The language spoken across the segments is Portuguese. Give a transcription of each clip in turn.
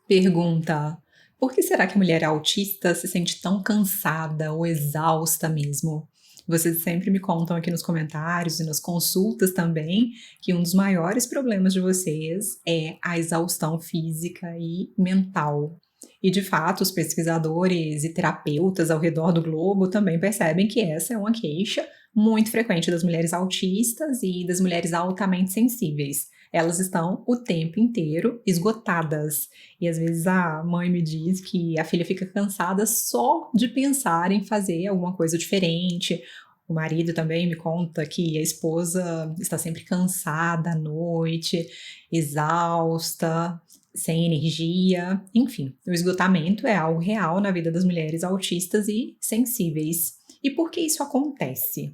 Pergunta: por que será que a mulher autista se sente tão cansada ou exausta mesmo? Vocês sempre me contam aqui nos comentários e nas consultas também que um dos maiores problemas de vocês é a exaustão física e mental. E de fato, os pesquisadores e terapeutas ao redor do globo também percebem que essa é uma queixa muito frequente das mulheres autistas e das mulheres altamente sensíveis. Elas estão o tempo inteiro esgotadas. E às vezes a mãe me diz que a filha fica cansada só de pensar em fazer alguma coisa diferente. O marido também me conta que a esposa está sempre cansada à noite, exausta, sem energia. Enfim, o esgotamento é algo real na vida das mulheres autistas e sensíveis. E por que isso acontece?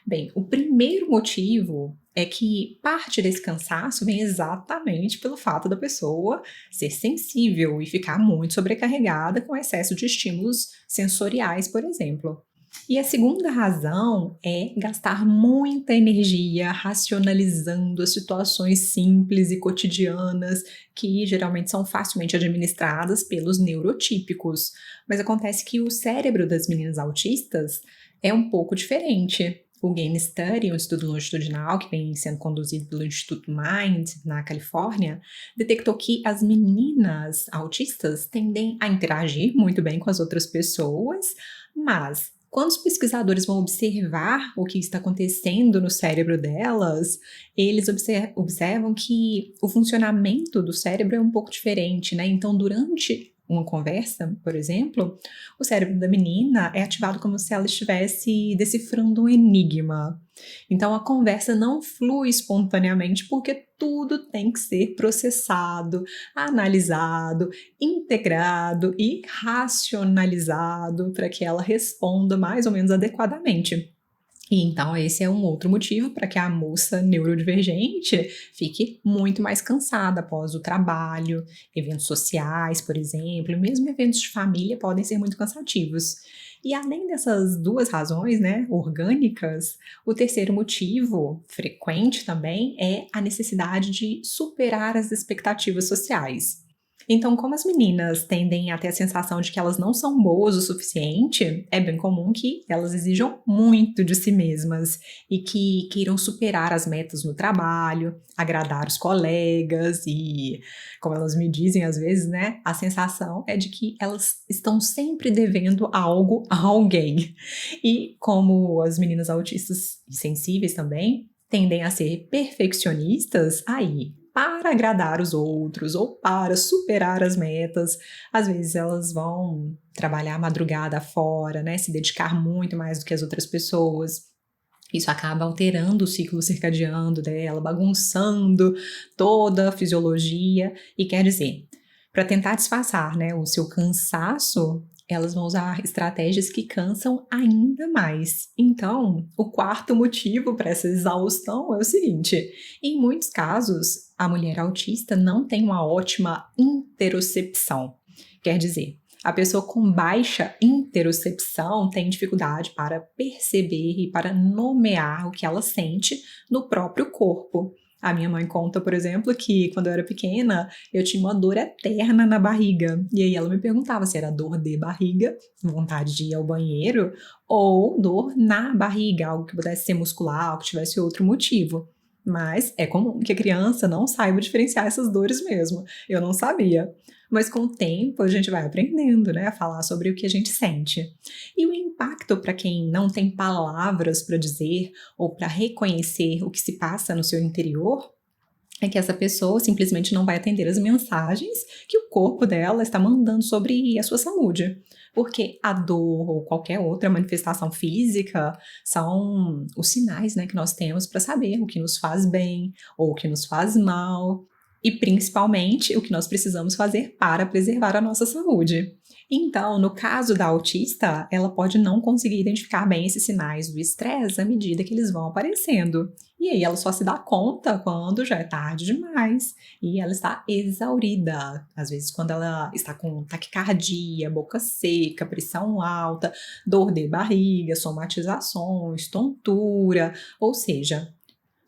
Bem, o primeiro motivo é que parte desse cansaço vem exatamente pelo fato da pessoa ser sensível e ficar muito sobrecarregada com excesso de estímulos sensoriais, por exemplo. E a segunda razão é gastar muita energia racionalizando as situações simples e cotidianas que geralmente são facilmente administradas pelos neurotípicos. Mas acontece que o cérebro das meninas autistas é um pouco diferente. O Gain Study, um estudo longitudinal que vem sendo conduzido pelo Instituto Mind, na Califórnia, detectou que as meninas autistas tendem a interagir muito bem com as outras pessoas, mas quando os pesquisadores vão observar o que está acontecendo no cérebro delas, eles observam que o funcionamento do cérebro é um pouco diferente, né? Então, durante uma conversa, por exemplo, o cérebro da menina é ativado como se ela estivesse decifrando um enigma. Então a conversa não flui espontaneamente porque tudo tem que ser processado, analisado, integrado e racionalizado para que ela responda mais ou menos adequadamente. E então esse é um outro motivo para que a moça neurodivergente fique muito mais cansada após o trabalho, eventos sociais, por exemplo, mesmo eventos de família podem ser muito cansativos. E além dessas duas razões, né, orgânicas, o terceiro motivo, frequente também, é a necessidade de superar as expectativas sociais. Então, como as meninas tendem a ter a sensação de que elas não são boas o suficiente, é bem comum que elas exijam muito de si mesmas e que queiram superar as metas no trabalho, agradar os colegas e, como elas me dizem às vezes, né, a sensação é de que elas estão sempre devendo algo a alguém. E como as meninas autistas e sensíveis também tendem a ser perfeccionistas, aí para agradar os outros ou para superar as metas. Às vezes elas vão trabalhar a madrugada fora, né, se dedicar muito mais do que as outras pessoas. Isso acaba alterando o ciclo circadiano dela, bagunçando toda a fisiologia e quer dizer, para tentar disfarçar, né, o seu cansaço, elas vão usar estratégias que cansam ainda mais. Então, o quarto motivo para essa exaustão é o seguinte: em muitos casos, a mulher autista não tem uma ótima interocepção. Quer dizer, a pessoa com baixa interocepção tem dificuldade para perceber e para nomear o que ela sente no próprio corpo. A minha mãe conta, por exemplo, que quando eu era pequena, eu tinha uma dor eterna na barriga. E aí ela me perguntava se era dor de barriga, vontade de ir ao banheiro, ou dor na barriga, algo que pudesse ser muscular, algo que tivesse outro motivo. Mas é comum que a criança não saiba diferenciar essas dores mesmo. Eu não sabia. Mas com o tempo a gente vai aprendendo, né, a falar sobre o que a gente sente. E o impacto para quem não tem palavras para dizer ou para reconhecer o que se passa no seu interior é que essa pessoa simplesmente não vai atender as mensagens que o corpo dela está mandando sobre a sua saúde. Porque a dor ou qualquer outra manifestação física são os sinais, né, que nós temos para saber o que nos faz bem ou o que nos faz mal e principalmente o que nós precisamos fazer para preservar a nossa saúde. Então, no caso da autista, ela pode não conseguir identificar bem esses sinais do estresse à medida que eles vão aparecendo. E aí ela só se dá conta quando já é tarde demais e ela está exaurida. Às vezes quando ela está com taquicardia, boca seca, pressão alta, dor de barriga, somatizações, tontura, ou seja,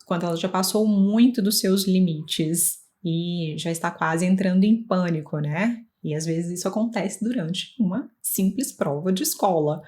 quando ela já passou muito dos seus limites. e já está quase entrando em pânico, né? E às vezes isso acontece durante uma simples prova de escola.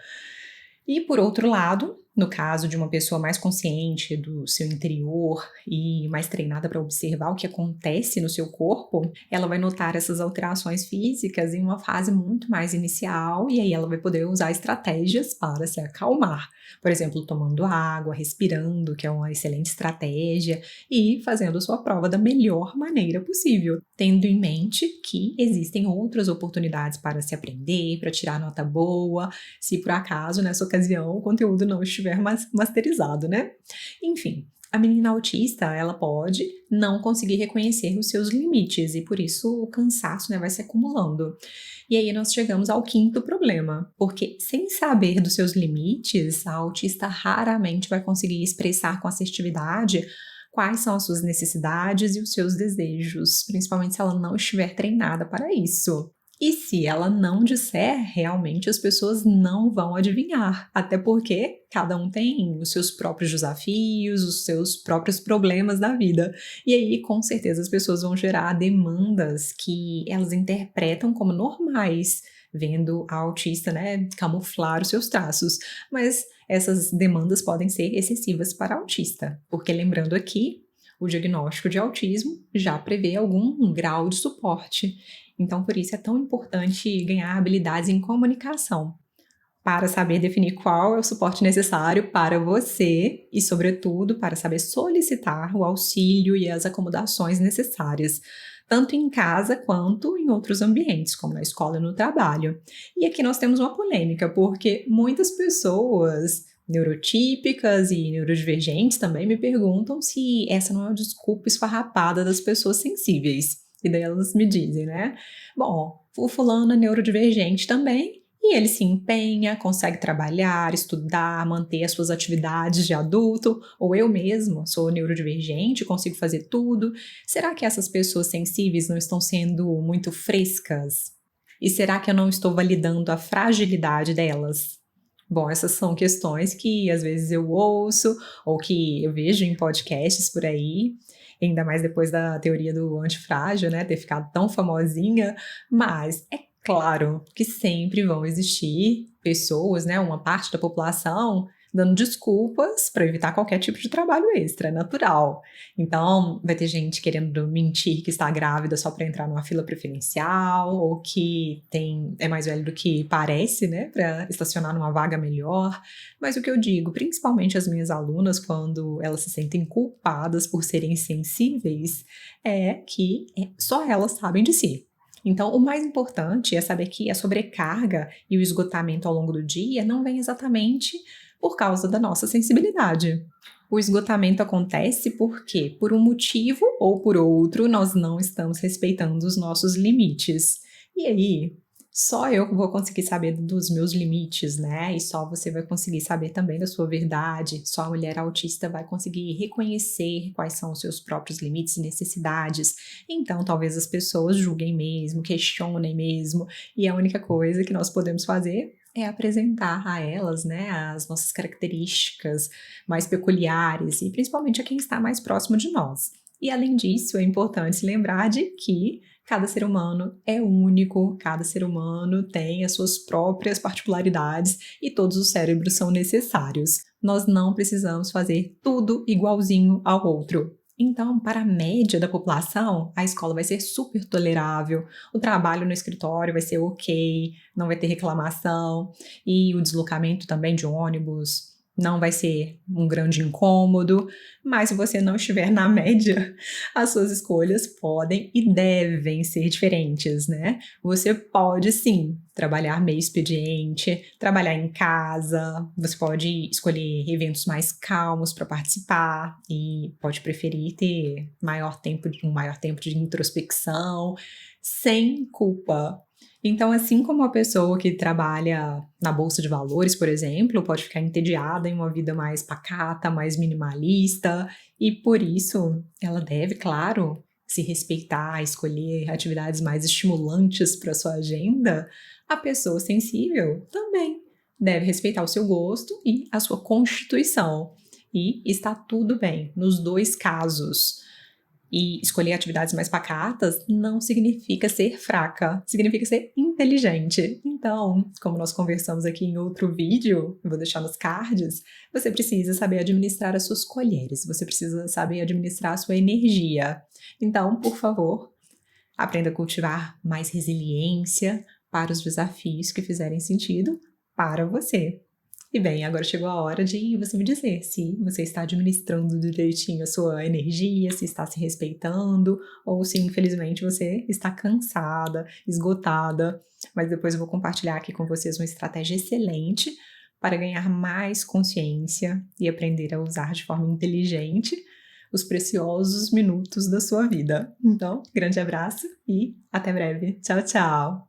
E por outro lado, no caso de uma pessoa mais consciente do seu interior e mais treinada para observar o que acontece no seu corpo, ela vai notar essas alterações físicas em uma fase muito mais inicial e aí ela vai poder usar estratégias para se acalmar. Por exemplo, tomando água, respirando, que é uma excelente estratégia, e fazendo sua prova da melhor maneira possível, tendo em mente que existem outras oportunidades para se aprender, para tirar nota boa, se por acaso nessa ocasião o conteúdo não estiver masterizado, né? Enfim, a menina autista, ela pode não conseguir reconhecer os seus limites e por isso o cansaço, né, vai se acumulando. E aí nós chegamos ao quinto problema, porque sem saber dos seus limites, a autista raramente vai conseguir expressar com assertividade quais são as suas necessidades e os seus desejos, principalmente se ela não estiver treinada para isso. E se ela não disser, realmente as pessoas não vão adivinhar, até porque cada um tem os seus próprios desafios, os seus próprios problemas da vida. E aí, com certeza, as pessoas vão gerar demandas que elas interpretam como normais, vendo a autista, né, camuflar os seus traços. Mas essas demandas podem ser excessivas para a autista, porque lembrando aqui, o diagnóstico de autismo já prevê algum grau de suporte. Então, por isso é tão importante ganhar habilidades em comunicação, para saber definir qual é o suporte necessário para você e, sobretudo, para saber solicitar o auxílio e as acomodações necessárias, tanto em casa quanto em outros ambientes, como na escola e no trabalho. E aqui nós temos uma polêmica, porque muitas pessoas neurotípicas e neurodivergentes também me perguntam se essa não é uma desculpa esfarrapada das pessoas sensíveis. E daí elas me dizem, né? Bom, o fulano é neurodivergente também, e ele se empenha, consegue trabalhar, estudar, manter as suas atividades de adulto, ou eu mesmo sou neurodivergente, consigo fazer tudo. Será que essas pessoas sensíveis não estão sendo muito frescas? E será que eu não estou validando a fragilidade delas? Bom, essas são questões que às vezes eu ouço ou que eu vejo em podcasts por aí, ainda mais depois da teoria do antifrágil, né, ter ficado tão famosinha, mas é claro que sempre vão existir pessoas, né, uma parte da população dando desculpas para evitar qualquer tipo de trabalho extra, é natural. Então, vai ter gente querendo mentir que está grávida só para entrar numa fila preferencial, ou que é mais velho do que parece, né, para estacionar numa vaga melhor. Mas o que eu digo, principalmente as minhas alunas, quando elas se sentem culpadas por serem sensíveis, é que só elas sabem de si. Então, o mais importante é saber que a sobrecarga e o esgotamento ao longo do dia não vem exatamente por causa da nossa sensibilidade. O esgotamento acontece porque, por um motivo ou por outro, nós não estamos respeitando os nossos limites. E aí, só eu vou conseguir saber dos meus limites, né? E só você vai conseguir saber também da sua verdade. Só a mulher autista vai conseguir reconhecer quais são os seus próprios limites e necessidades. Então, talvez as pessoas julguem mesmo, questionem mesmo. E a única coisa que nós podemos fazer é apresentar a elas, né, as nossas características mais peculiares e principalmente a quem está mais próximo de nós. E além disso, é importante se lembrar de que cada ser humano é único, cada ser humano tem as suas próprias particularidades e todos os cérebros são necessários. Nós não precisamos fazer tudo igualzinho ao outro. Então, para a média da população, a escola vai ser super tolerável, o trabalho no escritório vai ser ok, não vai ter reclamação, e o deslocamento também de ônibus não vai ser um grande incômodo, mas se você não estiver na média, as suas escolhas podem e devem ser diferentes, né? Você pode sim trabalhar meio expediente, trabalhar em casa, você pode escolher eventos mais calmos para participar e pode preferir ter um maior tempo de introspecção, sem culpa. Então, assim como a pessoa que trabalha na bolsa de valores, por exemplo, pode ficar entediada em uma vida mais pacata, mais minimalista, e por isso ela deve, claro, se respeitar, escolher atividades mais estimulantes para sua agenda, a pessoa sensível também deve respeitar o seu gosto e a sua constituição. E está tudo bem nos dois casos. E escolher atividades mais pacatas não significa ser fraca, significa ser inteligente. Então, como nós conversamos aqui em outro vídeo, eu vou deixar nos cards, você precisa saber administrar as suas colheres, você precisa saber administrar a sua energia. Então, por favor, aprenda a cultivar mais resiliência para os desafios que fizerem sentido para você. E bem, agora chegou a hora de você me dizer se você está administrando direitinho a sua energia, se está se respeitando, ou se infelizmente você está cansada, esgotada. Mas depois eu vou compartilhar aqui com vocês uma estratégia excelente para ganhar mais consciência e aprender a usar de forma inteligente os preciosos minutos da sua vida. Então, grande abraço e até breve. Tchau, tchau!